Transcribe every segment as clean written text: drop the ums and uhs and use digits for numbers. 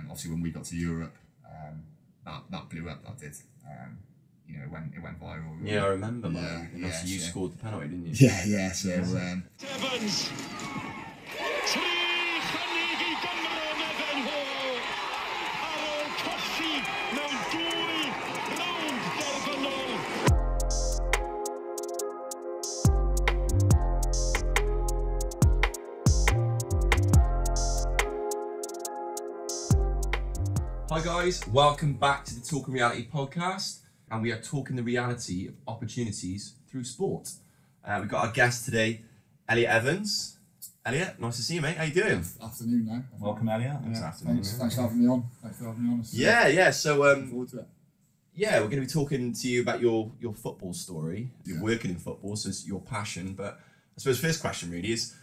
Obviously, when we got to Europe, that blew up. That did. It went viral. Really. Yeah, I remember, man. Yeah, And obviously you scored the penalty, didn't you? Yeah. So. Evans. Hi guys, welcome back to the Talking Reality podcast, and we are talking the reality of opportunities through sport. We've got our guest today, Eliot Evans. Eliot, nice to see you, mate. How you doing? Afternoon now. Welcome, Eliot. Thanks for having me on. Yeah. So, Looking forward to it. yeah, we're going to be talking to you about your football story. Yeah. You're working in football, so it's your passion. But I suppose the first question really is,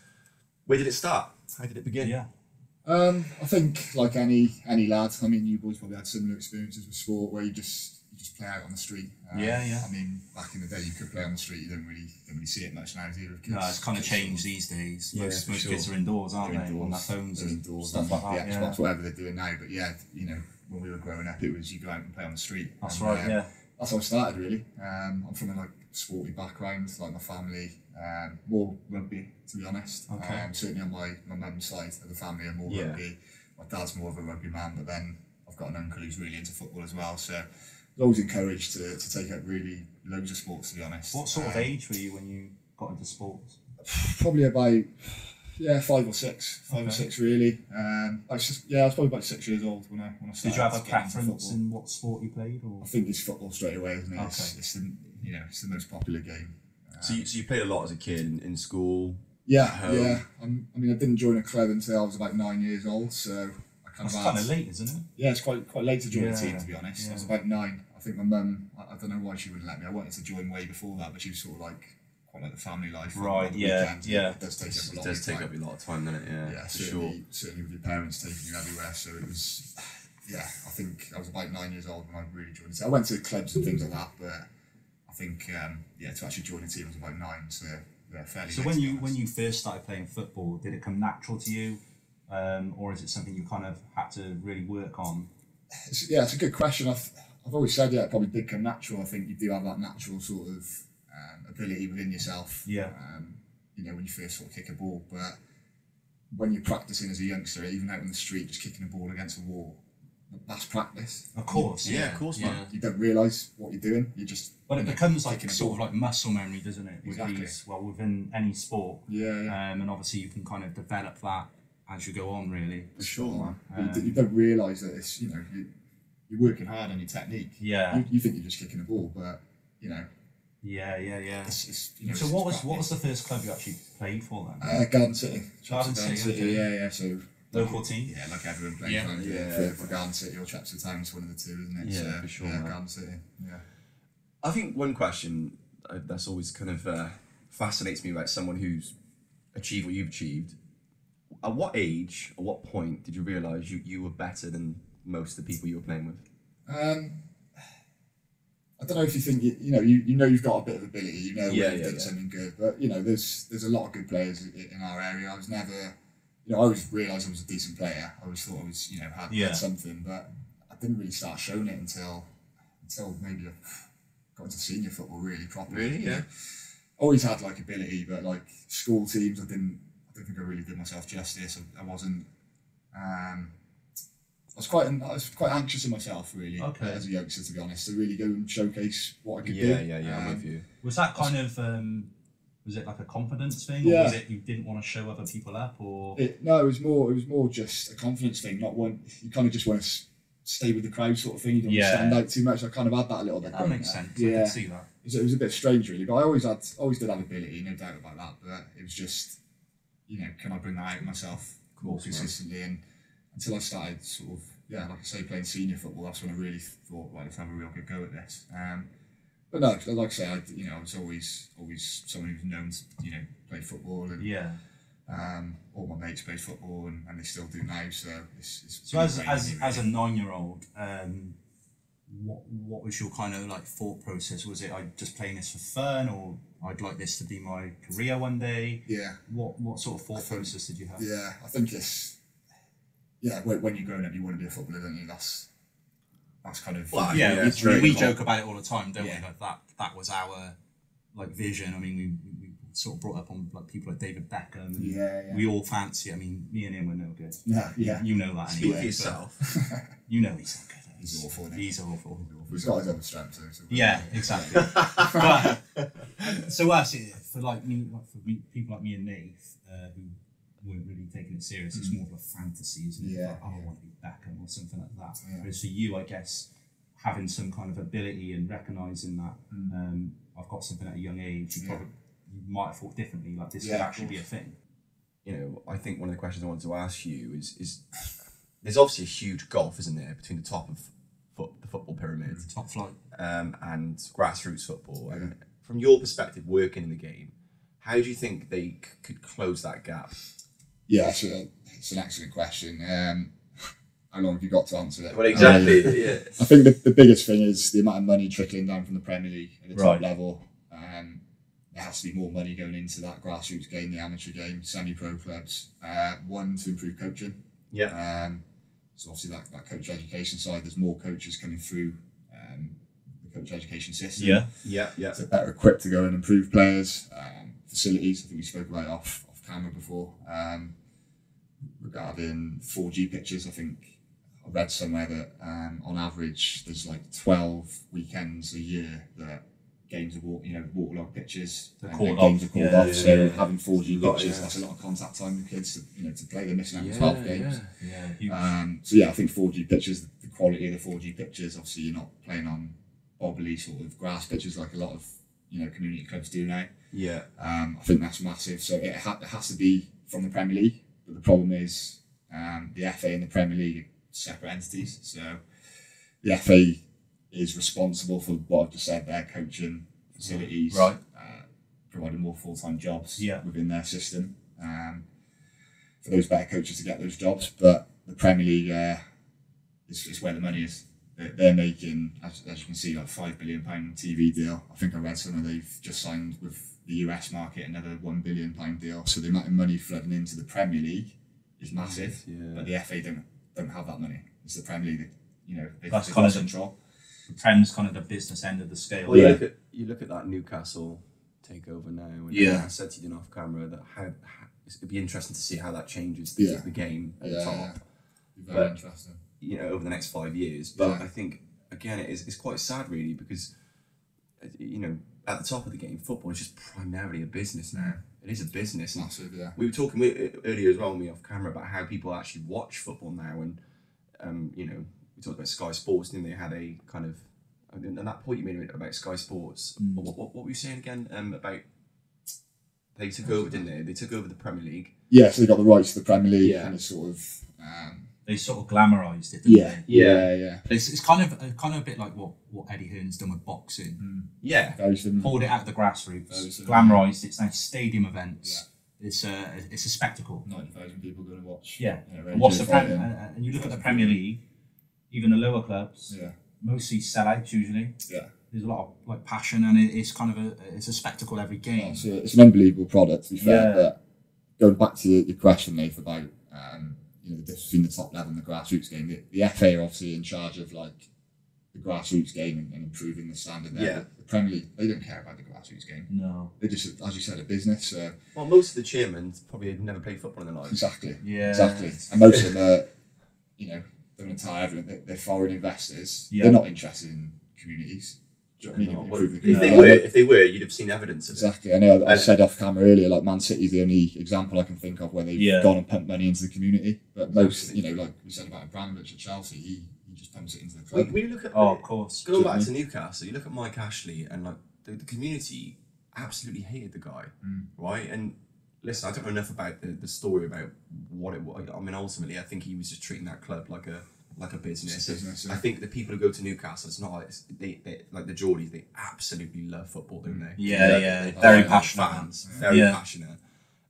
where did it start? How did it begin? Yeah. I think like any lad, I mean, you boys probably had similar experiences with sport where you just play out on the street. Yeah. I mean, back in the day, you could play on the street. You don't really see it much now, do you? With kids? No, it's kind of changed these days. Yeah, Most for sure. kids are indoors, aren't They're they? indoors, On their phones they're and indoors, stuff like that. the Xbox, whatever they're doing now. But yeah, when we were growing up, it was you go out and play on the street. That's and, right. Yeah. That's how I started really. I'm from a sporty background, like my family, more rugby to be honest. Okay. Certainly on my mum's side of the family are more rugby. My dad's more of a rugby man, but then I've got an uncle who's really into football as well. So I was always encouraged to take up really loads of sports, to be honest. What sort of age were you when you got into sports? Probably about 5 or 6 really. I was probably about 6 years old when I started. Did you have a getting into preference football. in what sport you played? Or? I think it's football straight away, isn't it? Okay. It's the most popular game. So you played a lot as a kid in school? Yeah. I mean, I didn't join a club until I was about 9 years old, so I That's kind of late, isn't it? Yeah, it's quite late to join a Yeah, team, to be honest. yeah. I was about 9. I think my mum, I don't know why she wouldn't let me. I wanted to join way before that, but she was sort of quite like the family life. Right, on the yeah, weekends, yeah. It does take up a It lot does of take time. up a lot of time, doesn't it? Yeah, for sure. certainly with your parents taking you everywhere. So it was, I think I was about 9 years old when I really joined it. I went to clubs and things like that, but I think, to actually join a team I was about 9, so yeah, fairly So late, when to be you honest. first started playing football, did it come natural to you, or is it something you kind of had to really work on? It's a good question. I've always said, it probably did come natural. I think you do have that natural sort of ability within yourself. Yeah. When you first sort of kick a ball, but when you're practicing as a youngster, even out on the street, just kicking a ball against a wall, that's practice. Of course. Yeah, of course, man. You don't realise what you're doing. You just. But it becomes like kicking a sort of ball. like muscle memory, doesn't it? Exactly. Within any sport. Yeah. And obviously you can kind of develop that as you go on, really. For sure, Um, man. You don't realise that it's you're working hard on your technique. Yeah. You think you're just kicking a ball, but Yeah. it's So what was the first club you actually played for then? Garden City. Garden City, okay. Yeah. So Local team? Yeah, like everyone playing Yeah. for Garden City or Chepstow Town, it's one of the two, isn't it? Yeah, So, for sure, Yeah, man. Garden City. Yeah. I think one question that's always kind of fascinates me about someone who's achieved what you've achieved. At what age, or what point did you realise you were better than most of the people you were playing with? I don't know if you think you've got a bit of ability, Yeah, when yeah, you've done yeah. something good, but there's a lot of good players in our area. I was never, I always realised I was a decent player. I always thought I was, had something, but I didn't really start showing it until maybe I got into senior football really properly. Really? Yeah. Always had ability, but school teams, I don't think I really did myself justice. I wasn't. I was quite anxious of myself really as a youngster, to be honest, to really go and showcase what I could do. Yeah, I'm with you. Was that kind of was it like a confidence thing, Yeah. or was it you didn't want to show other people up, or? No, it was more just a confidence thing. Not one. You kind of just want to stay with the crowd, sort of thing. You don't want to stand out too much. I kind of had that a little bit. That makes sense. Yeah. I can see that. It was a bit strange, really. But I always did have ability, no doubt about that. But it was just, can I bring that out of myself more consistently? And until I started sort of, like I say, playing senior football, that's when I really thought, let's have a real good go at this. But no, like I say, I was always someone who's known to, play football, and all my mates play football, and they still do now. So So as a 9-year-old, what was your kind of thought process? Was it just playing this for fun, or I'd like this to be my career one day? Yeah. What sort of thought process did you have? Yeah, I think it's yeah, when you're growing up, you want to be a footballer, don't you? That's kind of we joke about it all the time, don't we? Yeah. Like that was our like vision. I mean, we sort of brought up on like people like David Beckham. And we all fancy. I mean, me and him were no good. Yeah. You know that Speak anyway. for yourself. You know he's not good. He's awful. Isn't he? He's awful. He's got his own strengths. So Yeah, exactly. But so us, for like me, people like me and Nath, who weren't really taking it serious, it's more of a fantasy, isn't it? Yeah, Like, I want to be Beckham or something like that. Yeah. Whereas for you, I guess, having some kind of ability and recognising that I've got something at a young age, you might have thought differently, like this could actually be a thing. You know, I think one of the questions I wanted to ask you is there's obviously a huge gulf, isn't there, between the top of the football pyramid Top flight. and grassroots football. And from your perspective, working in the game, how do you think they could close that gap? Yeah, so it's an excellent question. How long have you got to answer it? Well, exactly. Yeah. I think the biggest thing is the amount of money trickling down from the Premier League at the top level. There has to be more money going into that grassroots game, the amateur game, semi-pro clubs. One, to improve coaching. Yeah. So obviously that coach education side, there's more coaches coming through the coach education system. Yeah. So better equipped to go and improve players. Facilities, I think we spoke about off camera before. Regarding 4G pitches, I think I read somewhere that on average there's like 12 weekends a year that games are waterlogged pitches and games are called off. So having 4G pitches, that's a lot of contact time with kids to play. They're missing out on 12 games. So I think 4G pitches, the quality of the 4G pitches, obviously you're not playing on bobbly sort of grass pitches like a lot of community clubs do now. Yeah. I think that's massive. So it has to be from the Premier League, but the problem is the FA and the Premier League are separate entities. So the FA is responsible for what I've just said, their coaching facilities, providing more full-time jobs within their system for those better coaches to get those jobs. But the Premier League is where the money is. They're making, as you can see, like £5 billion TV deal. I think I read somewhere they've just signed with the US market another £1 billion deal. So the amount of money flooding into the Premier League is massive. But the FA don't have that money. It's the Premier League that they've got control. The Prem's kind of the business end of the scale. Well, you look at that Newcastle takeover now. And I said to you off camera that it'd be interesting to see how that changes the game at the top. Very interesting. Over the next 5 years. But I think again, it's quite sad really because at the top of the game, football is just primarily a business now. It is a business. Massive, yeah. We were talking earlier as well, me off camera, about how people actually watch football now, and we talked about Sky Sports, didn't they? Had a kind of, and that point you made about Sky Sports. What were you saying again? About they took over, didn't they? They took over the Premier League. Yeah, so they got the rights to the Premier League, and it's sort of. They sort of glamorised it, didn't they? Yeah. It's kind of a bit like what Eddie Hearn's done with boxing. Yeah. Pulled it out of the grassroots, glamorised it. It's now stadium events. It's a spectacle. 90,000 people going to watch. Yeah. And what's the and you look at the Premier League, even the lower clubs. Yeah. Mostly sellouts usually. Yeah. There's a lot of passion, and it's kind of it's a spectacle every game. So it's an unbelievable product, to be fair. But going back to your question, Nath, about the difference between the top level and the grassroots game. The FA are obviously in charge of like the grassroots game and improving the standard there. Yeah. The Premier League, they don't care about the grassroots game. No. They're just, as you said, a business. Well, most of the chairmen probably have never played football in their lives. Exactly. Yeah. Exactly. And most of them are, they're going to tie everything. They're foreign investors. Yeah. They're not interested in communities. Do you know what I mean? Well, Improve the if they were, you'd have seen evidence of it. Exactly. I know I said off camera earlier, like Man City's the only example I can think of where they've gone and pumped money into the community. But most, like we said about Abramovich at Chelsea, he just pumps it into the club. When you look at of course. Going back to Newcastle, you look at Mike Ashley and like the community absolutely hated the guy, right? And listen, I don't know enough about the story about what it was. I mean, ultimately, I think he was just treating that club like a business. I think the people who go to Newcastle, it's not like they like the Geordies. They absolutely love football, don't they? Yeah. Very passionate fans, very passionate.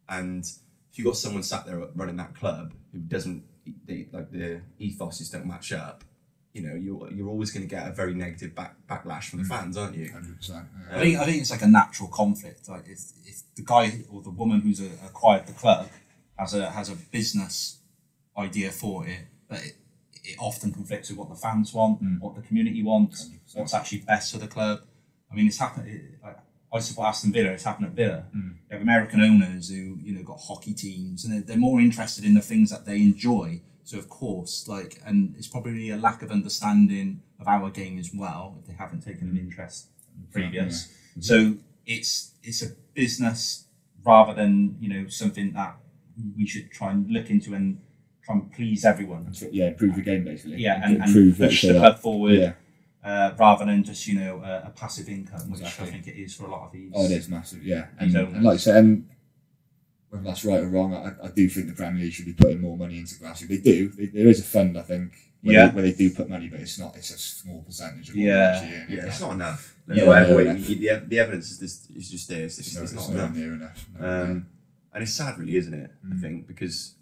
And if you got someone sat there running that club who doesn't, the ethoses don't match up, you're always going to get a very negative backlash from the fans, aren't you? 100%. I think it's like a natural conflict. Like if the guy or the woman who's acquired the club has a business idea for it, but it often conflicts with what the fans want, what the community wants, 100%. what's actually best for the club. I mean, it's happened. I support Aston Villa. It's happened at Villa. You have American owners who got hockey teams, and they're more interested in the things that they enjoy. So of course, and it's probably a lack of understanding of our game as well if they haven't taken an interest previous. Yeah. So it's a business rather than something that we should try and look into and try and please everyone. Yeah, improve the game basically. Yeah, and improve push the club forward. Yeah. Rather than just a passive income, which Exactly. I think it is for a lot of these. Oh, it is massive. Yeah, These and owners. like I said, whether that's right or wrong, I do think the Premier League should be putting more money into grassroots. They do. There is a fund, I think, where they do put money, but it's a small percentage of what they actually earn. Yeah, it's not enough. Yeah, The evidence is just there. It's not enough. near enough. And it's sad, really, isn't it? I think because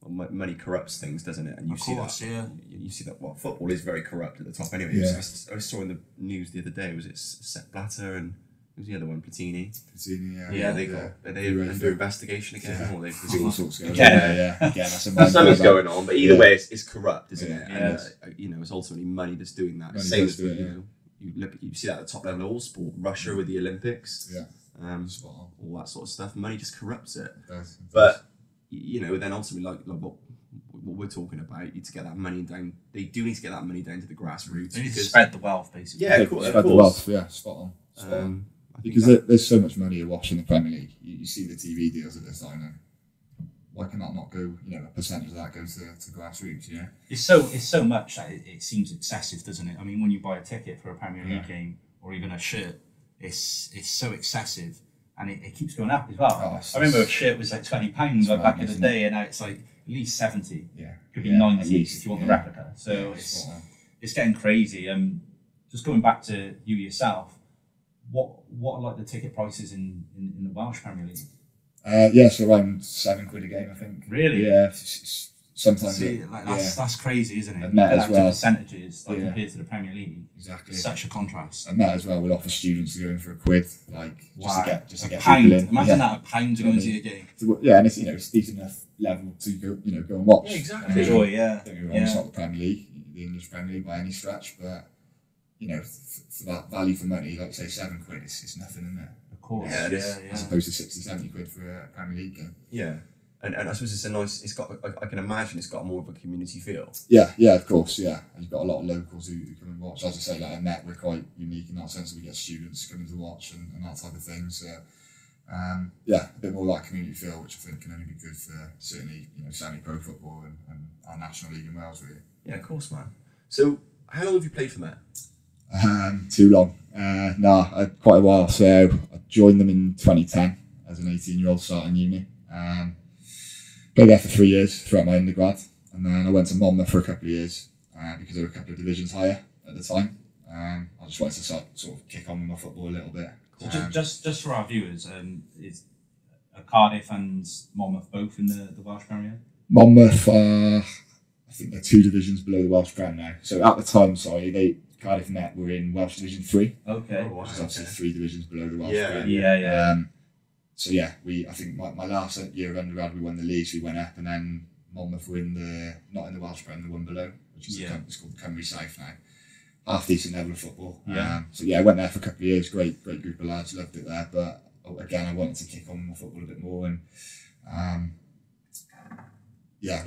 money corrupts things, doesn't it? And you see that. Yeah. You see that. Well, football is very corrupt at the top, anyway. Yeah. I saw in the news the other day. Was it Sepp Blatter and who was the other one? Platini. They under investigation again, or they've There's all sorts going on. Again. Yeah. Again, that's a something's going on. But either way, it's corrupt, isn't it? Yeah. And it's ultimately money that's doing that. Money Same does as do it, you see that at the top level of all sport. Russia with the Olympics. Yeah. Spot on. All that sort of stuff. Money just corrupts it. It does. But then ultimately, like what we're talking about, you need to get that money down. They do need to get that money down to the grassroots. They need to because, spread the wealth, basically. Yeah, of course. Spread the wealth. Yeah, spot on. Spot on. I think Because there's so much money watching the Premier League. You see the TV deals at this time, and why can that not go? A percentage of that goes to grassroots. Yeah. It's so much that it seems excessive, doesn't it? I mean, when you buy a ticket for a Premier League game or even a shirt, it's so excessive, and it keeps going up as well. Oh, I remember a shirt was like £20 back in the isn't day, and now it's like at least 70. Yeah. Could be Yeah, 90 at least, if you want the yeah. replica. So it's getting crazy. Just going back to you yourself, what are like the ticket prices in the Welsh Premier League? So around £7 a game, I think. Really? Yeah. Sometimes. That's crazy, isn't it? And that as Compared well. to percentages Yeah. compared to the Premier League. Exactly. It's such a contrast. And that as well will offer students to go in for a quid, just to get pound. people in. Imagine that, a pound to go and see a game. Yeah, and it's decent enough level to go and watch. Yeah, exactly. Enjoy, yeah. Don't get me wrong, it's not the Premier League, the English Premier League by any stretch, but for that value for money, like say £7, it's nothing, isn't it? Of course. Yeah, it is. As opposed to 60, 70 quid for a Premier League game. Yeah. And I suppose it's a nice. It's got. I can imagine it's got more of a community feel. Yeah, of course, yeah. And you've got a lot of locals who come and watch. As I say, like at Met, we're quite unique in that sense that we get students coming to watch and that type of thing. So, a bit more of that community feel, which I think can only be good for certainly semi-pro football and our national league in Wales, really. Yeah, of course, man. So, how long have you played for Met? Too long. Quite a while. So I joined them in 2010 as an 18-year-old starting uni. Played there for 3 years throughout my undergrad, and then I went to Monmouth for a couple of years because they were a couple of divisions higher at the time. I just wanted to sort of kick on with my football a little bit. So just for our viewers, is Cardiff and Monmouth both in the Welsh Premier? Monmouth, I think they're 2 divisions below the Welsh Prem now. So at the time, Cardiff Met were in Welsh Division 3. Okay. Oh, wow. Which is obviously 3 divisions below the Welsh Yeah, Prem. Yeah. I think my last year of undergrad we won the league, so we went up, and then Monmouth were not in the Welsh Prem, the one below, which is it's called the Cymru South now. Half decent level of football. Yeah. I went there for a couple of years, great group of lads, loved it there, but again I wanted to kick on with my football a bit more, and I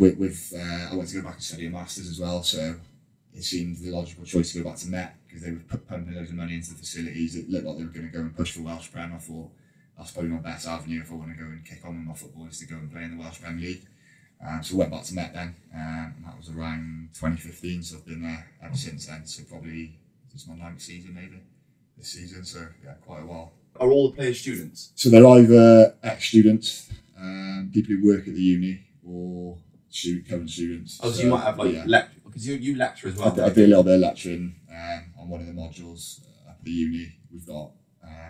wanted to go back and study a masters as well, so it seemed the logical choice to go back to Met because they were pumping loads of money into the facilities. It looked like they were going to go and push for Welsh Prem. I thought that's probably my best avenue if I want to go and kick on with my football is to go and play in the Welsh Premier League. So I went back to Met then, and that was around 2015, so I've been there ever since then. So probably this is my 9th season maybe, this season, so quite a while. Are all the players students? So they're either ex-students, people who work at the uni, or current students. Oh, so you might have lecture, because you lecture as well. I do a little bit of lecturing on one of the modules at the uni. We've got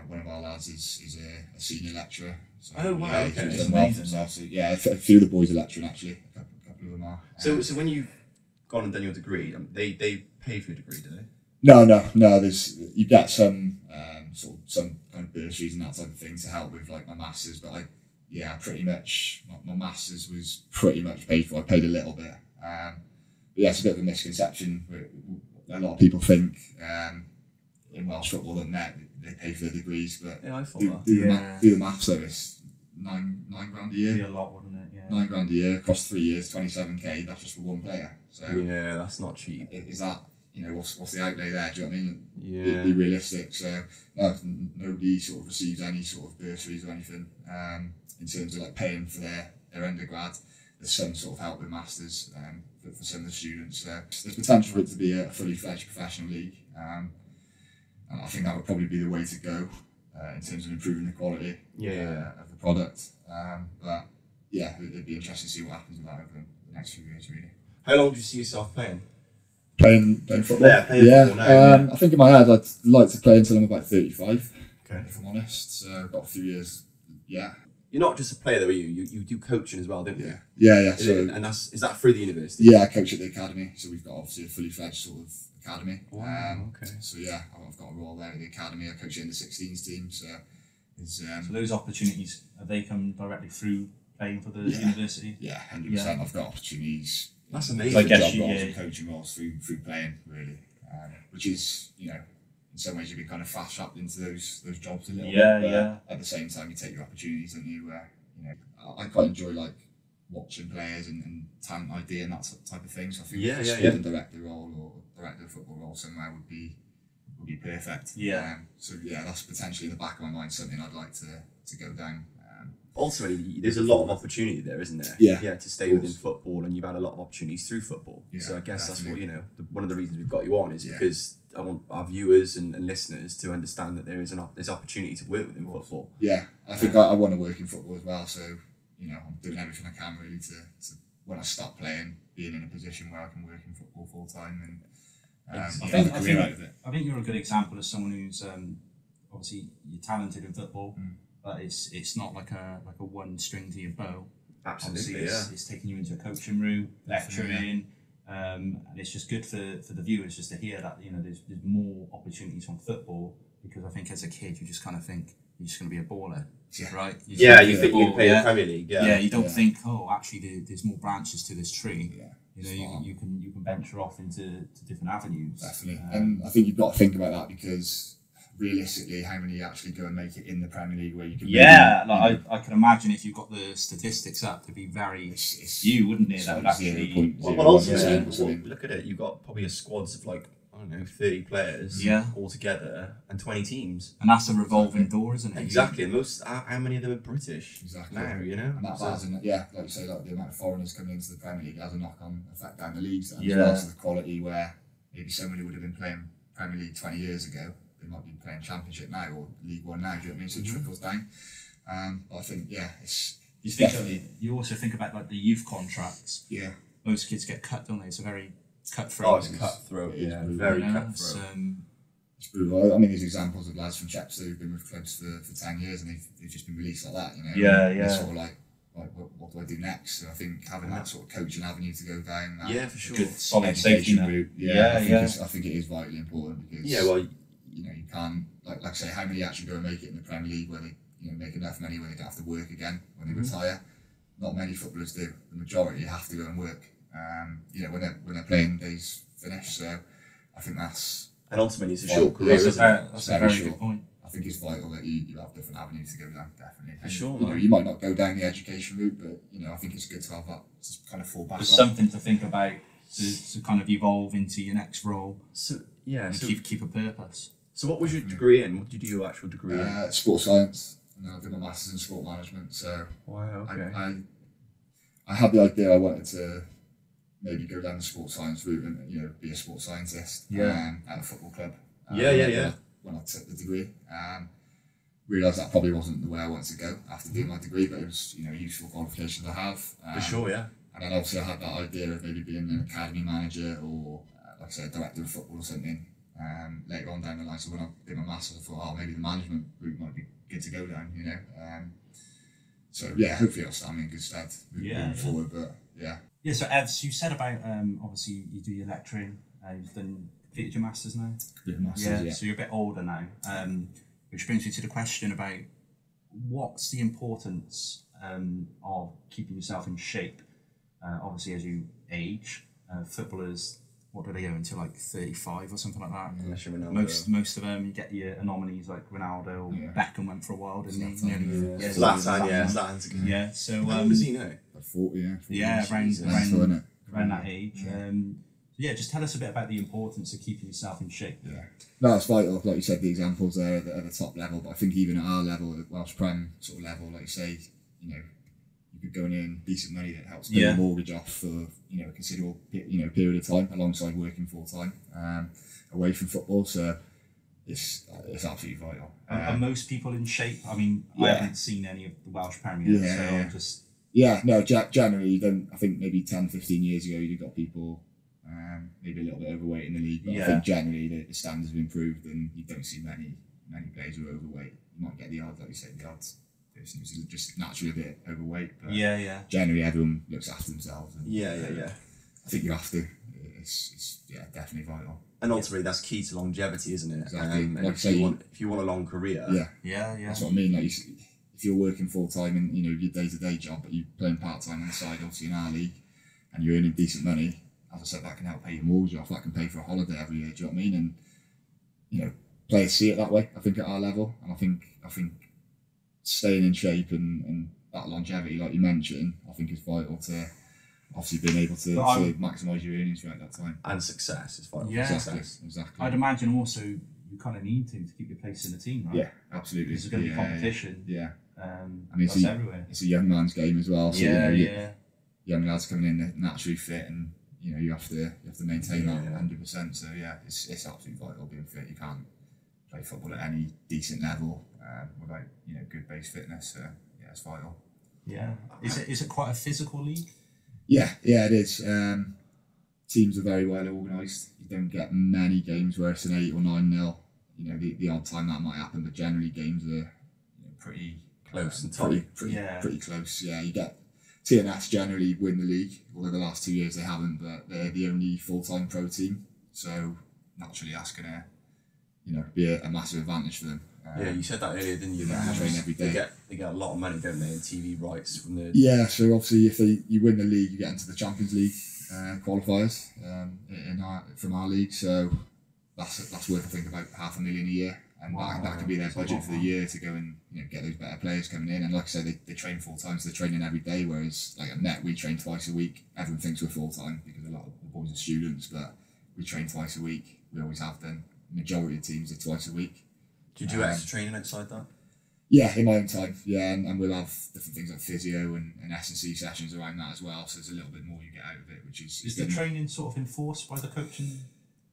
one of our lads is a senior lecturer. So, Oh, wow, okay. He's That's done well for himself. So, a few of the boys are lecturing actually. A couple of them are. So when you've gone and done your degree, they pay for your degree, do they? No. You get some some kind of bursaries and that type of thing to help with like my masters, but yeah, pretty much my masters was pretty much paid for. I paid a little bit. But yeah, it's a bit of a misconception. A lot of people think in Welsh football that they pay for their degrees, but Yeah, I thought do the maths though. It's £9 grand a year. Be a lot, wouldn't it? Yeah. £9 grand a year across 3 years, 27k. That's just for one player. So Yeah, that's not cheap. is that, what's the outlay there? Do you know what I mean? Yeah. Be realistic. So no, nobody sort of receives any sort of bursaries or anything in terms of like paying for their undergrad. There's some sort of help with masters for some of the students. So there's potential for it to be a fully fledged professional league. And I think that would probably be the way to go in terms of improving the quality of the product. But yeah, it'd be interesting to see what happens with that over the next few years, really. How long do you see yourself playing? Playing football? Yeah, playing football now. I think in my head I'd like to play until I'm about 35, Okay. if I'm honest. So I've got a few years, yeah. You're not just a player though, are you? You do coaching as well, don't you? Yeah. Is So, is that through the university? yeah, I coach at the academy. So we've got obviously a fully fledged sort of academy. Wow, okay. So yeah, I've got a role there at the academy. I coach in the 16s team. So it's, So those opportunities, have they come directly through playing for the university? yeah, 100%. I've got opportunities. That's amazing. So I guess job roles yeah. and coaching roles through playing, really. Which is, in some ways you've been kind of fast tracked into those jobs a little Yeah, bit. But yeah. at the same time, you take your opportunities, and I quite enjoy like watching players and talent ID and that type of thing. So I think a sporting director role or director of football role somewhere would be perfect. Yeah. So yeah, that's potentially in the back of my mind something I'd like to go down. Ultimately, there's a lot of opportunity there, isn't there? Yeah. To stay within football, and you've had a lot of opportunities through football. Yeah, So I guess definitely. that's what one of the reasons we've got you on is Yeah. because I want our viewers and listeners to understand that there's opportunity to work within football. Yeah, I think I want to work in football as well. So I'm doing everything I can really to when I stop playing, being in a position where I can work in football full time and have a career out of it. I think you're a good example of someone who's obviously you're talented in football, but it's not like a one string to your bow. Absolutely, Obviously, it's taking you into a coaching room, lecturing, and it's just good for the viewers just to hear that there's more opportunities from football, because I think as a kid you just kind of think you're just going to be a baller, right? You think you can play in the Premier League. Yeah, you don't think, actually there's more branches to this tree. Yeah. You can venture off into different avenues. Definitely, and I think you've got to think about that, because realistically, how many actually go and make it in the Premier League where you can? I can imagine if you've got the statistics up, to be very few, wouldn't it? That would actually. Well, ultimately, look at it. You've got probably a squads of 30 players all together and 20 teams. And that's a revolving door, isn't it? Exactly. And how many of them are British? Exactly. Now, And that has, like you say, like the amount of foreigners coming into the Premier League has a knock-on effect down the leagues. And Yeah. to the quality, where maybe somebody would have been playing Premier League 20 years ago, they might be playing Championship now or League One now. Do you know what I mean? So it trickles down. But I think it's You also think about like the youth contracts. yeah. Most kids get cut, don't they? It's a very cutthroat. Oh, it's cutthroat. It is Yeah, brutal. very you know, cutthroat. It's brutal. I mean, there's examples of lads from Chepstow who've been with clubs for 10 years and they've just been released like that, Yeah, And yeah. It's sort of like what do I do next? So I think having that sort of coaching avenue to go down, that For sure. Good solid safety education net. route, I think it is vitally important, because you can't like I say, how many actually go and make it in the Premier League where they make enough money where they don't have to work again when they retire? Not many footballers do. The majority have to go and work. When their playing days finish. So I think that's. And ultimately, it's a short career, That's isn't it? a very good point. I think it's vital that you have different avenues to go down. Definitely. For sure, And, you might not go down the education route, but I think it's good to have that to kind of fall back There's on. something to think about to kind of evolve into your next role and keep a purpose. So what was your degree in? What did you do your actual degree in? Sports science, and I did my masters in sport management. So Wow, okay. I had the idea I wanted to maybe go down the sports science route and be a sports scientist at a football club. When I took the degree, realised that probably wasn't the way I wanted to go after doing my degree, but it was a useful qualification to have. For sure, yeah. And then obviously I had that idea of maybe being an academy manager or like I say, a director of football or something later on down the line. So when I did my masters, I thought, maybe the management route might be good to go down. So yeah, hopefully I'll stand me in good stead moving forward. But yeah. Yeah. So Evs, you said about obviously you do your lecturing. You've completed your masters now. Yeah. So you're a bit older now. Which brings me to the question about what's the importance of keeping yourself in shape. Obviously, as you age, footballers, what do they go until like 35 or something like that? Unless you're Ronaldo. Most of them, you get your anomalies like Ronaldo, Beckham went for a while, didn't he? Zlatan's good. Yeah, so how old is he now? Like 40, yeah. 40 yeah, years. around that age. Yeah, just tell us a bit about the importance of keeping yourself in shape. Yeah, no, it's vital. Like you said, the examples there at the top level, but I think even at our level, at Welsh Prem sort of level, like you say, you know, you could go and earn decent money that helps pay your mortgage off for, you know, a considerable, you know, period of time alongside working full time away from football. So it's absolutely vital. Are most people in shape? I mean, I haven't seen any of the Welsh Premier, so I'm just... Yeah, no, generally, you don't, I think maybe 10, 15 years ago, you've got people maybe a little bit overweight in the league, but I think generally the standards have improved and you don't see many players who are overweight. You might get the odd, like you say, the odd person who's just naturally a bit overweight, but generally everyone looks after themselves. And, I think you have to. It's definitely vital. And ultimately, that's key to longevity, isn't it? Exactly. Like if you want a long career, that's what I mean. Like if you're working full time in, you know, your day-to-day job, but you're playing part-time on the side, obviously in our league, and you're earning decent money, as I said, that can help pay your mortgage off. That can pay for a holiday every year. Do you know what I mean? And you know, players see it that way. I think at our level, and I think staying in shape and that longevity, like you mentioned, I think is vital to obviously being able to maximise your earnings throughout that time. And success is vital. Yeah, exactly. I'd imagine also you kind of need to keep your place in the team, right? Yeah, absolutely. Because there's going to be competition. Yeah. I mean, everywhere. It's a young man's game as well. So, yeah. Young lads coming in naturally fit, and you know you have to maintain that 100%. So yeah, it's absolutely vital being fit. You can't play football at any decent level without, you know, good base fitness. So yeah, it's vital. Yeah. Is it quite a physical league? Yeah, it is. Teams are very well organised. You don't get many games where it's an 8 or 9-0. You know, the odd time that might happen, but generally games are, you know, pretty close and tight. Pretty close. Yeah, you get TNS generally win the league. Although the last 2 years they haven't, but they're the only full-time pro team. So naturally, that's gonna, you know, be a massive advantage for them. Yeah, you said that earlier, didn't you? That train every day. They get a lot of money, don't they, in TV rights from the... Yeah, so obviously if you win the league, you get into the Champions League qualifiers from our league. So that's worth, I think, about $500,000 a year, and that could be their budget for the year to go and, you know, get those better players coming in. And like I say, they train full time, so they're training every day. Whereas like at Met, we train twice a week. Everyone thinks we're full time because a lot of the boys are students, but we train twice a week. We always have done. Majority of teams are twice a week. Do you do extra training outside that? Yeah, in my own time. Yeah, and we'll have different things like physio and S&C sessions around that as well. So there's a little bit more you get out of it, which is... Is the training sort of enforced by the coaching?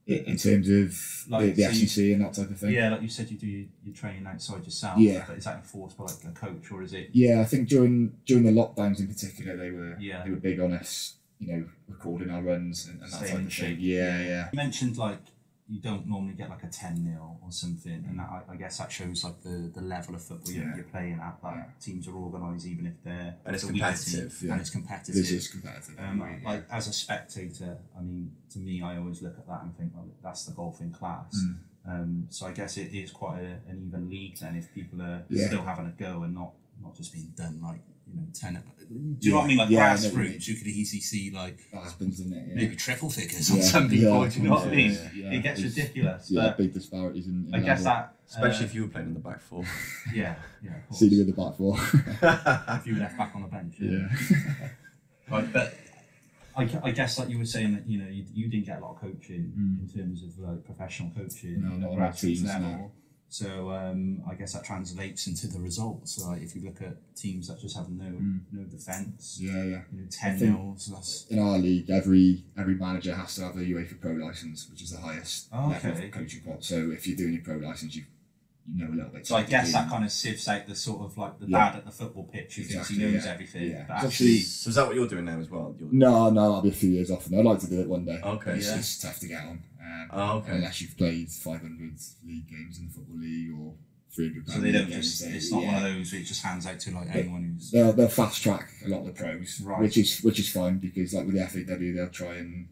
In terms of like, the S&C and that type of thing? Yeah, like you said, you do your training outside yourself. Yeah. But is that enforced by like a coach, or is it... Yeah, I think during the lockdowns in particular, they were big on us, you know, recording our runs and that type of thing. Yeah. You mentioned like you don't normally get like a 10-0 or something, and that, I guess that shows like the level of football you're playing at. Like teams are organised even if they're... And it's competitive. And it's competitive. This is competitive. Like as a spectator, I mean, to me, I always look at that and think, well, that's the golfing class. So I guess it is quite an even league then if people are still having a go and not just being done like, you know, 10. Do you know what I mean? Like grassroots, you could easily see like happens, doesn't it? maybe triple figures on some people. Do you know what I mean? It gets ridiculous. Yeah, but big disparities in I guess level. that, especially if you were playing in the back four. Yeah, of course. See you with the back four. If you were left back on the bench. Yeah. Right, but I guess like you were saying that, you know, you didn't get a lot of coaching in terms of like professional coaching. No, not at teams level. now. So I guess that translates into the results. Like if you look at teams that just have no defence, yeah, you know, 10-0s. That's in our league. Every manager has to have a UEFA Pro license, which is the highest level of coaching quad. So if you're doing your pro license, you know a little bit. So I guess that kind of sieves out the sort of like the dad at the football pitch who thinks he knows everything. Yeah. But actually, So is that what you're doing now as well? No, I'll be a few years off, and I'd like to do it one day. Okay, It's just tough to get on. Okay. Unless you've played 500 league games in the football league or 300. so they don't just. It's not one of those where it just hands out to like anyone who's. They'll fast track a lot of the pros, Right. which is fine because like with the FAW they'll try and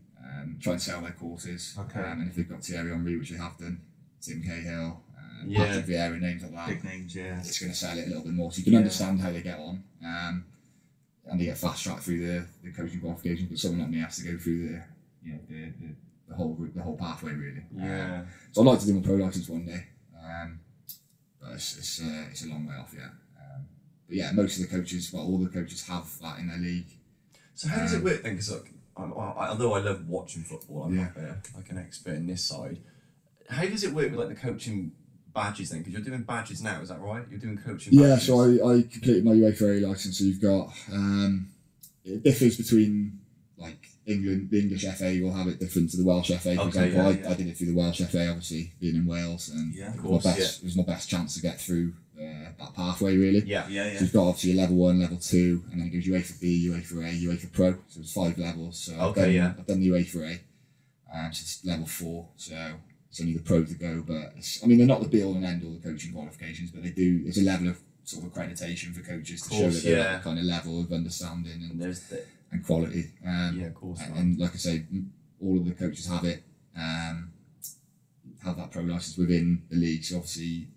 sell their courses. Okay. And if they've got Thierry Henry, which they have done, Tim Cahill, Patrick Vieira, names like that. Big names, yeah. It's going to sell it a little bit more, so you can understand how they get on. And they get fast tracked through the coaching qualifications, but someone like me has to go through the whole pathway really. Yeah. So I'd like to do my pro license one day, but it's a long way off yet. But yeah, most of the coaches, all the coaches have that in their league. So how does it work then? Because although I love watching football, I'm not like an expert in this side. How does it work with like the coaching badges then? Because you're doing badges now, is that right? You're doing coaching badges? Yeah, so I completed my UEFA A licence. So you've got it differs between like England, the English FA will have it different to the Welsh FA. For example, I did it through the Welsh FA, obviously being in Wales, and it was my best chance to get through that pathway really. So you've got obviously a level 1, level 2, and then it goes UEFA B, UEFA A, UEFA Pro. So it's 5 levels. So I've done the UEFA A, so it's level 4. So it's only the pro to go, but they're not the be all and end all the coaching qualifications, but they do. There's a level of sort of accreditation for coaches to show that they're at a kind of level of understanding and quality. Of course. And like I say, all of the coaches have it, have that pro license within the league. So obviously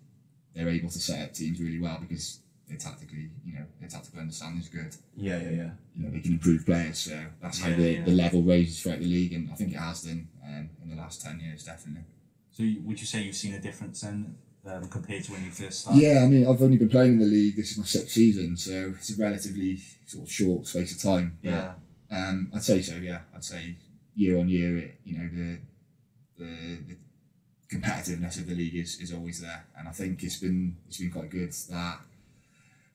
they're able to set up teams really well because their tactical understanding is good. They can improve players, so that's how the level raises throughout the league, and I think it has done in the last 10 years definitely. So would you say you've seen a difference then compared to when you first started? Yeah, I've only been playing in the league. This is my 6th season, so it's a relatively sort of short space of time. But, I'd say so. Yeah, I'd say year on year, the competitiveness of the league is always there, and I think it's been quite good that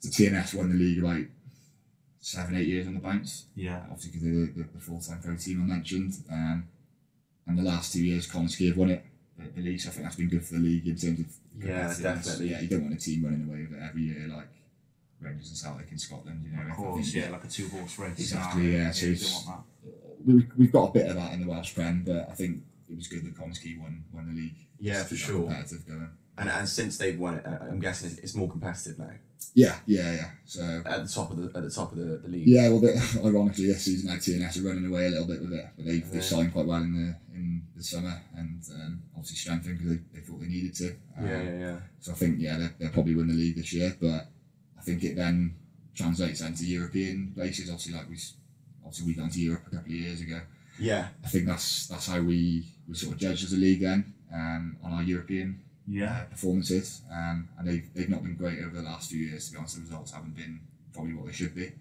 the TNS won the league about 7-8 years on the bounce. Yeah, obviously because the full-time pro team I mentioned, and the last 2 years Connors have won it. The league, so I think that's been good for the league in terms of definitely. Yeah, you don't want a team running away with it every year like Rangers and Celtic in Scotland. Of course, like a 2-horse race. Exactly, yeah. So you don't want that. We've got a bit of that in the Welsh Prem, but I think it was good that Connors won the league. Yeah, for sure. Competitive going. And since they've won it, I'm guessing it's more competitive now. Yeah. So at the top of the league. Yeah, well, ironically, this season now TNS are running away a little bit with it, but they've signed quite well in the summer, and obviously strengthened because they thought they needed to. So I think they'll probably win the league this year, but I think it then translates into European places. Obviously we got to Europe a couple of years ago. Yeah, I think that's how we sort of judged as a league then on our European performances, and they've not been great over the last few years. To be honest, the results haven't been probably what they should be.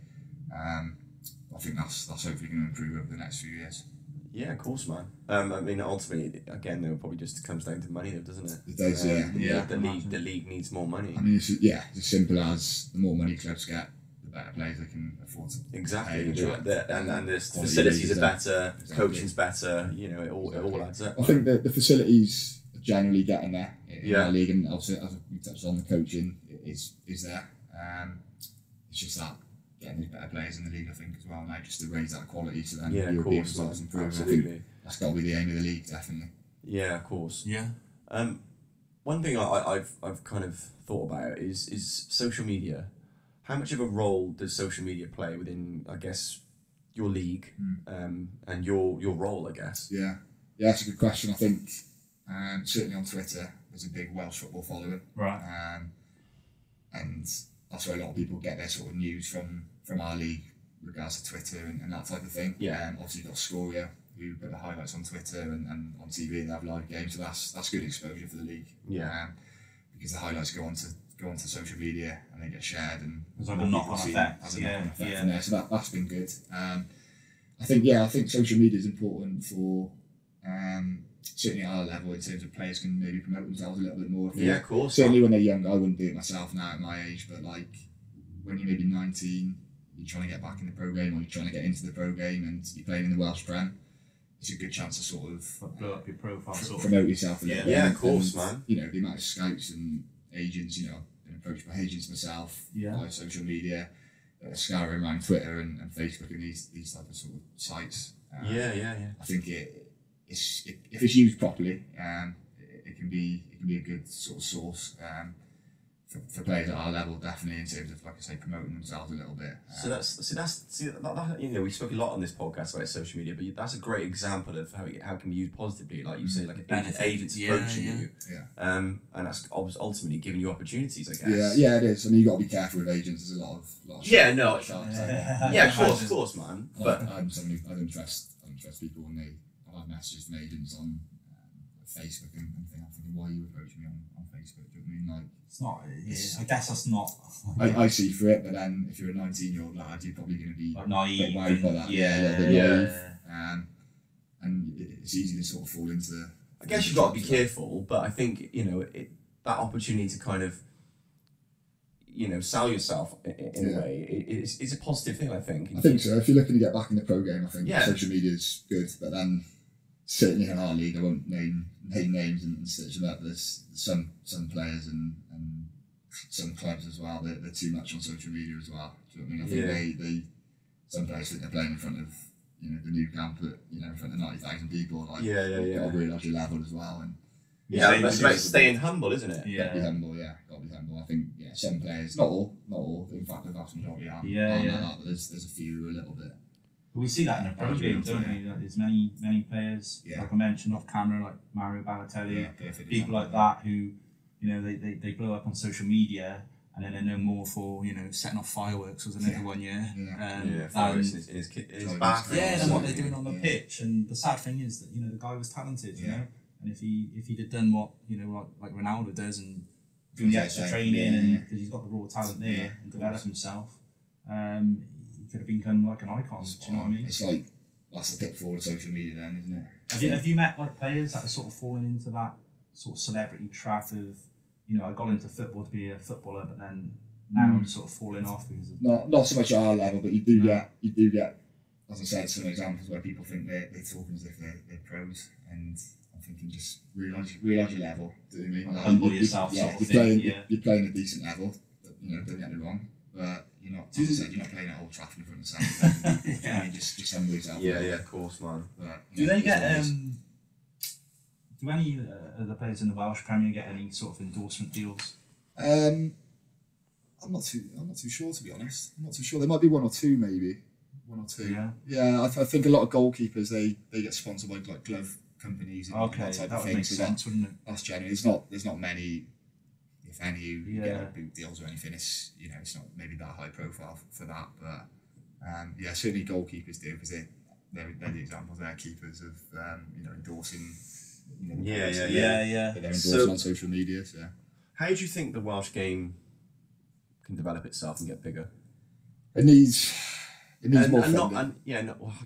I think that's hopefully going to improve over the next few years. Yeah, of course, man. Ultimately, again, it probably just comes down to money, though, doesn't it? It does, The league needs more money. It's as simple as the more money clubs get, the better players they can afford to exactly. And the facilities are better, coaching's better. It all adds up. I think that the facilities are generally getting there in our league, and also as we touched on, the coaching is there. It's just that getting these better players in the league, I think, as well now, just to raise that quality, so then European results improve. Absolutely. I think that's got to be the aim of the league, definitely. Yeah, of course. Yeah. One thing I've kind of thought about is social media. How much of a role does social media play within, I guess, your league and your role, I guess? Yeah, that's a good question. I think certainly on Twitter there's a big Welsh football following, right? And that's where a lot of people get their sort of news from our league, regards to Twitter and that type of thing. Obviously you've got Scoria, who put the highlights on Twitter and on TV. They have live games, so that's good exposure for the league. Because the highlights go onto social media and they get shared, and there's like a knock-on effect. From there. So that's been good. I think social media is important for certainly at our level in terms of players can maybe promote themselves a little bit more. Of course. Certainly when they're young, I wouldn't do it myself now at my age, but like when you're maybe 19, you're trying to get back in the pro game, or you're trying to get into the pro game, and you're playing in the Welsh Prem, it's a good chance to sort of blow up your profile, promote yourself a little bit. Yeah, of course, man. The amount of scouts and agents, I've been approached by agents myself, by social media, scouring around Twitter and Facebook and these type of sort of sites. I think if it's used properly, it can be a good sort of source for players at our level, definitely in terms of, like I say, promoting themselves a little bit. We spoke a lot on this podcast about social media, but that's a great example of how it can be used positively. Like you say, like an agent's approaching you, and that's ultimately giving you opportunities, I guess. Yeah, it is. I mean, you got to be careful with agents. There's a lot of of course, man. But I'm somebody I don't trust people when I've had messages from agents on Facebook and think, I'm thinking, why are you approaching me on Facebook? Do you know what I mean? Like, it's not. I guess that's not. I see through it, but then if you're a 19-year-old lad, you're probably going to be naive. Worried by that. A little bit naive. And it's easy to sort of fall into. I guess you've got to be careful, but I think that opportunity to kind of sell yourself in a way is a positive thing. I think so. If you're looking to get back in the pro game, I think social media is good, but then certainly in our league, I won't name names and stitch them up. There's some players and some clubs as well. They're too much on social media as well. Do you know what I mean? I think they some players think they're playing in front of the new camp at in front of 90,000 people. Like you've got to realise your level as well. And that's about staying humble, isn't it? Got to be humble. Got to be humble. I think some players, not all. In fact, the vast majority are. Like that, but there's a few who are a little bit. We see that in the pro game, don't we? There's many players, like I mentioned off camera, like Mario Balotelli, people like that who, they blow up on social media and then they're known more for, setting off fireworks, wasn't it, one year? Fireworks in his bathroom. And what they're doing on the pitch. And the sad thing is that, the guy was talented, and if he'd have done what, like Ronaldo does and doing the extra training and because he's got the raw talent there and develop himself, could have become like an icon. Do you know what I mean? It's like that's the pitfall of social media, then, isn't it? Have you met like players that are sort of falling into that sort of celebrity trap of, I got into football to be a footballer, but then now I'm sort of falling off because of not so much at our level, but you do get, as I said, some examples where people think they're talking as if they're pros, and I'm thinking just realise your level. Do you know what I mean? Like, humble yourself. You're playing a decent level. Don't get me wrong, but. You're not playing at Old Trafford in front of sound. Just humble yourself. Yeah, of course, man. But, do they get do any of the players in the Welsh Premier get any sort of endorsement deals? I'm not too sure, to be honest. I'm not too sure. There might be one or two, maybe. One or two. Yeah. I think a lot of goalkeepers they get sponsored by like glove companies and that type of thing. Make sense, wouldn't it? That's genuine. There's not many. If any, you get like boot deals or anything, it's it's not maybe that high profile for that, but certainly goalkeepers do because they're the examples. They're keepers of endorsing. They're endorsing on social media. So, how do you think the Welsh game can develop itself and get bigger? It needs more funding. I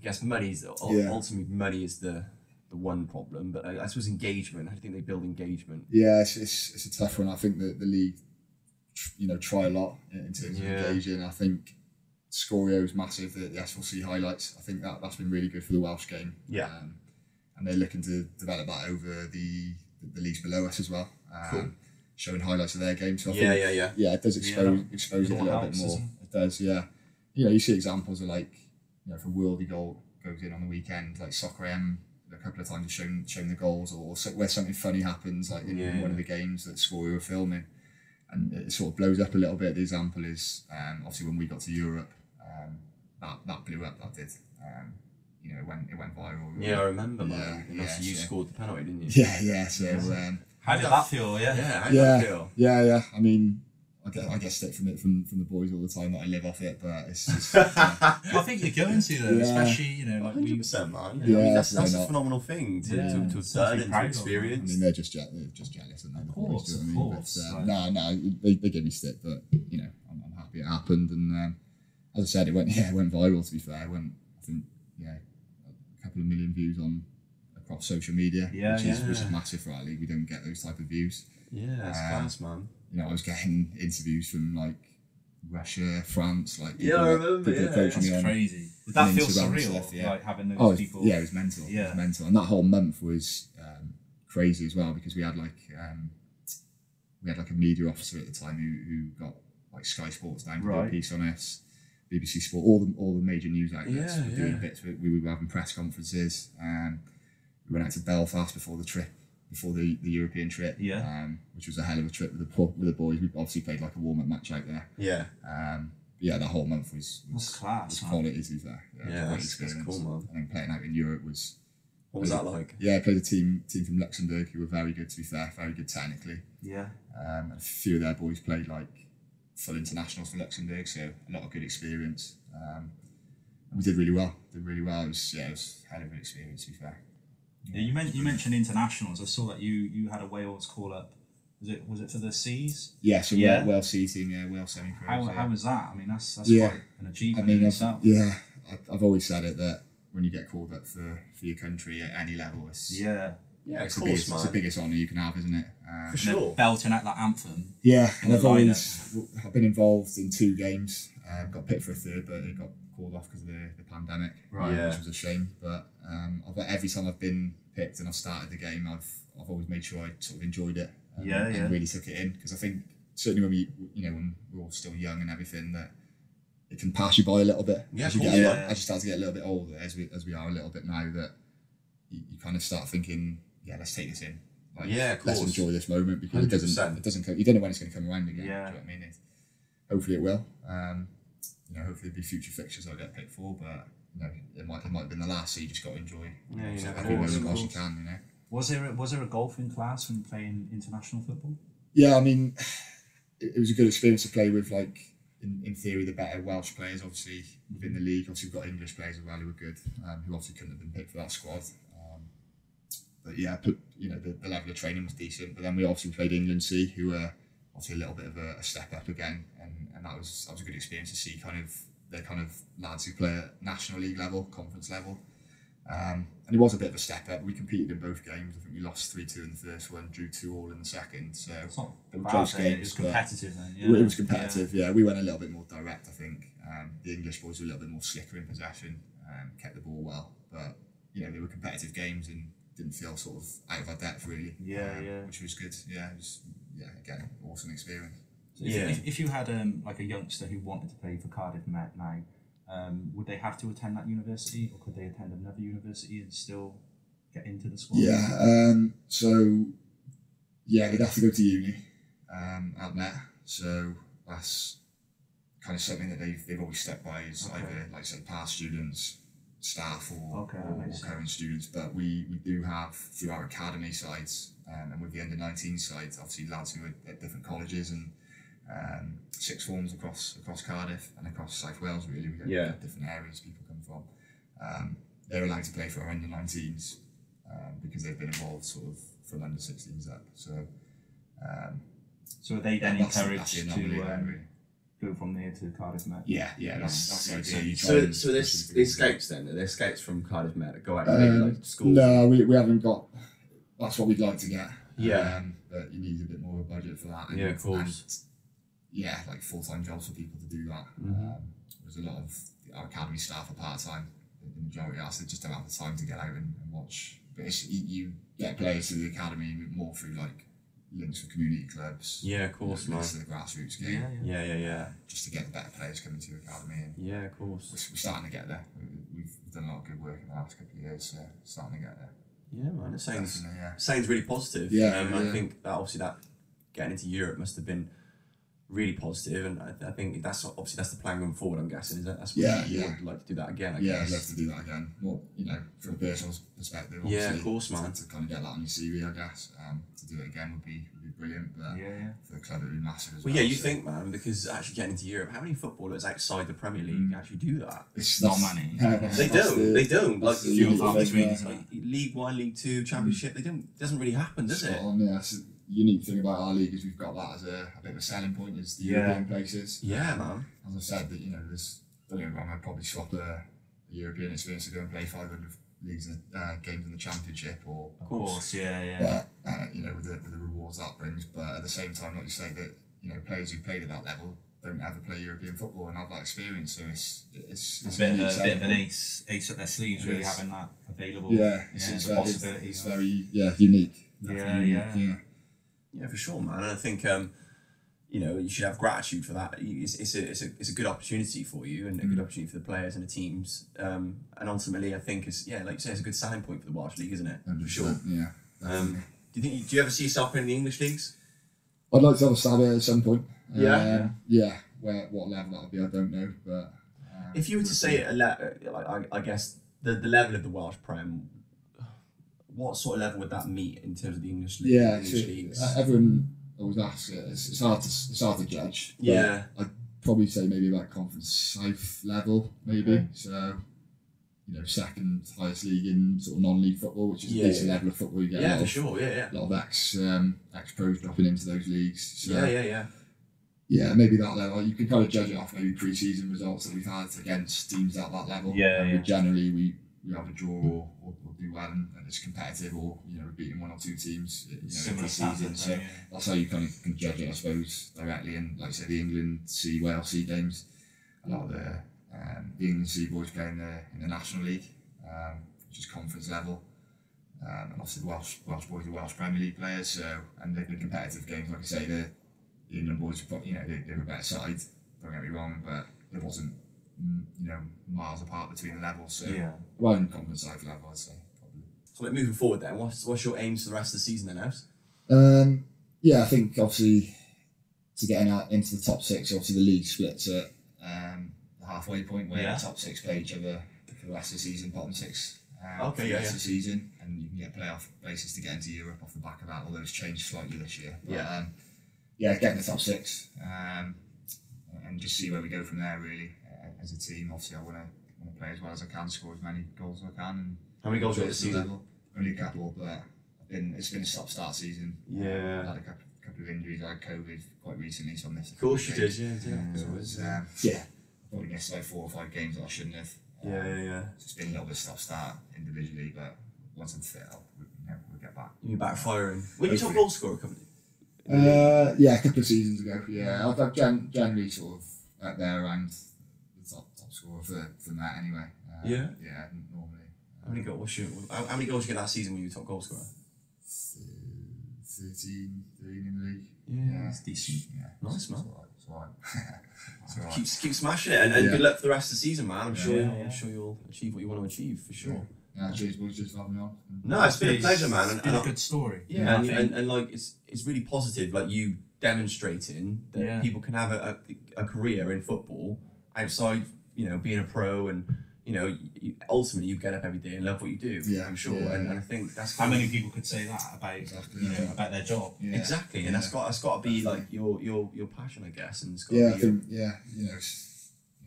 guess ultimately money is the one problem, but I suppose engagement. How do you think they build engagement? Yeah, it's a tough one. I think that the league, try a lot in terms of engaging. I think Scorio is massive. The SLC highlights. I think that's been really good for the Welsh game. Yeah, and they're looking to develop that over the leagues below us as well. Cool. Showing highlights of their game. So I think, it does expose it a little bit more. It does. Yeah, you see examples of like if a worldie goal goes in on the weekend, like Soccer M. A couple of times shown the goals, or where something funny happens, like in one of the games that Scoria were filming, and it sort of blows up a little bit. The example is obviously when we got to Europe, that blew up. That did, it went viral. Yeah, I remember, man. And obviously you scored the penalty, didn't you? Yeah. So how did that feel? How did that feel? Yeah. I mean, I get stick from it from the boys all the time that I live off it, but it's I think you're going to though, especially like 100%, man. Yeah, I mean, that's a phenomenal thing to have done and to experience. I mean, they're just jealous, and of course. No, they give me stick, but I'm happy it happened, and as I said, it went viral. To be fair, I think a couple of million views across social media, which is massive for our league. We don't get those type of views. Yeah, that's class, man. I was getting interviews from like Russia, France, like I remember. That's crazy. Did that feel surreal? Stuff, like having those people. Yeah, it was mental. It was mental, and that whole month was crazy as well because we had like a media officer at the time who got like Sky Sports down to do a piece on us, BBC Sport, all the major news outlets were doing bits. We were having press conferences. We went out to Belfast before the trip before the European trip. Which was a hell of a trip with the boys. We obviously played like a warm-up match out there. Yeah, that whole month was class. Was quality, to be fair. Yeah, that's cool, man. And then playing out in Europe was. What was that like? Yeah, I played a team from Luxembourg who were very good, to be fair, very good technically. And a few of their boys played like full internationals for Luxembourg, so a lot of good experience. And we did really well. It was a hell of an experience, to be fair. Yeah, you mentioned internationals. I saw that you had a Wales call up. Was it for the C's? Yeah, so Wales C team, Wales semi-pro. How was that? I mean, that's quite an achievement in itself. I've always said it that when you get called up for your country at any level, it's of course, man. It's the biggest honour you can have, isn't it? For sure. Belting out that anthem. Yeah, and I've been involved in 2 games. Got picked for a third, but it got called off because of the pandemic, which was a shame. But every time I've been picked and I've started the game, I've always made sure I sort of enjoyed it. And really took it in, because I think certainly when we're all still young and everything, that it can pass you by a little bit as you start to get a little bit older, as we are a little bit now, that you kind of start thinking, let's take this in, like, let's enjoy this moment, because 100%. it doesn't come, you don't know when it's going to come around again. Do you know what I mean? Hopefully it will. Hopefully there'll be future fixtures I'll get picked for, but it might have been the last, so you just got to enjoy every moment whilst you can. Was there a golfing class when playing international football? Yeah, I mean, it was a good experience to play with, like, in theory, the better Welsh players, obviously, within the league. Obviously, we've got English players as well who were good, who obviously couldn't have been picked for that squad. But yeah, the level of training was decent. But then we obviously played England C, who were obviously a little bit of a step up again, and that was a good experience to see the kind of lads who play at National League level, conference level. And it was a bit of a step up. We competed in both games. I think we lost 3-2 in the first one, drew 2-2 in the second. So they were close games. It was competitive then. It was competitive. Yeah, we went a little bit more direct. I think the English boys were a little bit more slicker in possession, kept the ball well, but they were competitive games and didn't feel sort of out of our depth really. Which was good. Yeah, it was again awesome experience. So if you had like a youngster who wanted to play for Cardiff Met now, would they have to attend that university, or could they attend another university and still get into the squad? They'd have to go to uni at Met. So that's kind of something that they've always stuck by, is either, like I said, past students, staff, or current students. But we do have, through our academy sides and with the under-19 sides, obviously lads who are at different colleges and sixth forms across Cardiff and across South Wales, really. We get different areas people come from. They're allowed to play for our under-19s because they've been involved sort of from under-16s up. So are they then encouraged to go from there to Cardiff Met? That's the idea. So there's scouts then? Are there scouts from Cardiff Met that go out and maybe like schools? No, we haven't got. That's what we'd like to get. But you need a bit more of a budget for that. And, of course. Like full-time jobs for people to do that. There's a lot of our academy staff are part-time. The majority are, so they just don't have the time to get out and watch. But you get players to the academy more through like links with community clubs. Yeah, of course, man. Links to the grassroots game. Yeah. Just to get the better players coming to the academy. And of course. We're starting to get there. We've done a lot of good work in the last couple of years, so starting to get there. Yeah, man. It sounds really positive. I think that obviously that getting into Europe must have been really positive, and I think that's the plan going forward. I'm guessing that's what you would like to do that again. I guess. I'd love to do that again. Well, from a personal perspective, of course, man. To kind of get that on your CV, I guess. To do it again would be brilliant. But for the club, it would be massive as well. You think, man, because actually getting into Europe, how many footballers outside the Premier League actually do that? It's not many. They don't. Like the League One, League Two, Championship. It doesn't really happen, does it? Unique thing about our league is we've got that as a bit of a selling point, is the European places. Yeah, man. As I've said, that there's, don't get me wrong, I'd probably swap a European experience to go and play 500 leagues and games in the Championship, or of course, But with the rewards that brings. But at the same time, like you say, that players who played at that level don't ever play European football and have that experience. So it's a bit of an ace up their sleeves, really, having that available. It's very unique. Yeah, for sure, man. And I think you should have gratitude for that. It's a good opportunity for you, and a good opportunity for the players and the teams. And ultimately, I think like you say, it's a good selling point for the Welsh League, isn't it? 100%, for sure. Do you ever see yourself playing in the English leagues? I'd like to have a stab at it at some point. Yeah. Yeah. What level that'll be, I don't know. But if you were to say I guess the level of the Welsh Prem, what sort of level would that meet in terms of the English league? Yeah, English leagues? Everyone always asks it. It's hard to judge. Yeah. I'd probably say maybe about Conference South level, maybe. Okay. So, second highest league in sort of non-league football, which is a decent level of football. You get Yeah, for sure. Yeah. A lot of ex-pros dropping into those leagues. So, Yeah. Yeah, maybe that level. You can kind of judge it off maybe pre-season results that we've had against teams at that level. Yeah. Generally, we have a draw or do well and it's competitive, or we're beating one or two teams Similar season. So that's how you kind of can judge it, I suppose, directly. And like I said, the England C, Wales C games, a lot of the England C boys play in the National League, which is conference level. And obviously the Welsh boys are Welsh Premier League players, so, and they've been competitive games. Like I say, the England boys, they're a better side. Don't get me wrong, but there wasn't miles apart between the levels. So around conference side level, I'd say probably. So moving forward, then, what's your aims for the rest of the season, then, Evs? I think obviously to get into the top six, obviously the league splits at the halfway point where the top six play each other for the rest of the season, bottom six. For the rest of the season, and you can get playoff basis to get into Europe off the back of that, although it's changed slightly this year. But, getting the top six and just see where we go from there, really, as a team. Obviously, I want to play as well as I can, score as many goals as I can. And how many goals you got this season? Level. Only a couple, but it's been a stop-start season. Yeah. I've had a couple of injuries. I had COVID quite recently, so I missed. Of course you did, yeah. So it was, probably missed like 4 or 5 games that I shouldn't have. Yeah. So it's been a little bit stop-start individually, but once I'm fit, we'll get back. You'll be back firing. When you top goal scorer coming? A couple of seasons ago. Yeah, I've generally sort of at there around the top scorer for Met anyway. Yeah, normally. How many goals you get that season when you were top goal scorer? 13 in the league. Yeah, it's decent. Yeah, nice, man. It's all right. Keep smashing it, and good luck for the rest of the season, man. I'm sure you'll achieve what you want to achieve for sure. Cheers, boys, just having me on. No, it's been a pleasure, man. It's been a good story. Yeah, and like it's really positive, like you demonstrating that people can have a career in football outside, being a pro, and ultimately you get up every day and love what you do. Yeah, I'm sure, and I think that's how many people could say that about about their job. Yeah. Exactly, and that's got to be like your passion, I guess, and it's got to be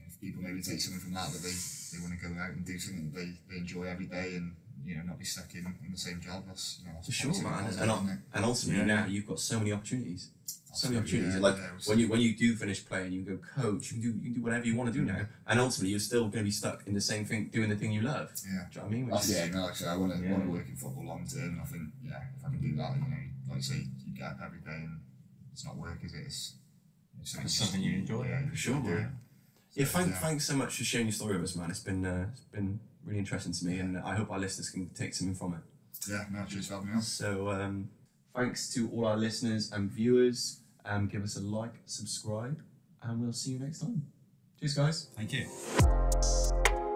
if people maybe take something from that they want to go out and do something that they enjoy every day, and not be stuck in the same job. That's for sure, man. And ultimately now you've got so many opportunities. So many opportunities. Like when you do finish playing, you can go coach. You can do whatever you want to do now, and ultimately you're still going to be stuck in the same thing, doing the thing you love. Yeah, do you know what I mean? Like I say, I want to work in football long term, and I think if I can do that, like I say, you get up every day, and it's not work, is it? It's something you enjoy. Yeah, for sure. Yeah, thanks so much for sharing your story with us, man. It's been really interesting to me, and I hope our listeners can take something from it. Yeah, no, cheers for having me on. So, thanks to all our listeners and viewers. Give us a like, subscribe, and we'll see you next time. Cheers, guys. Thank you.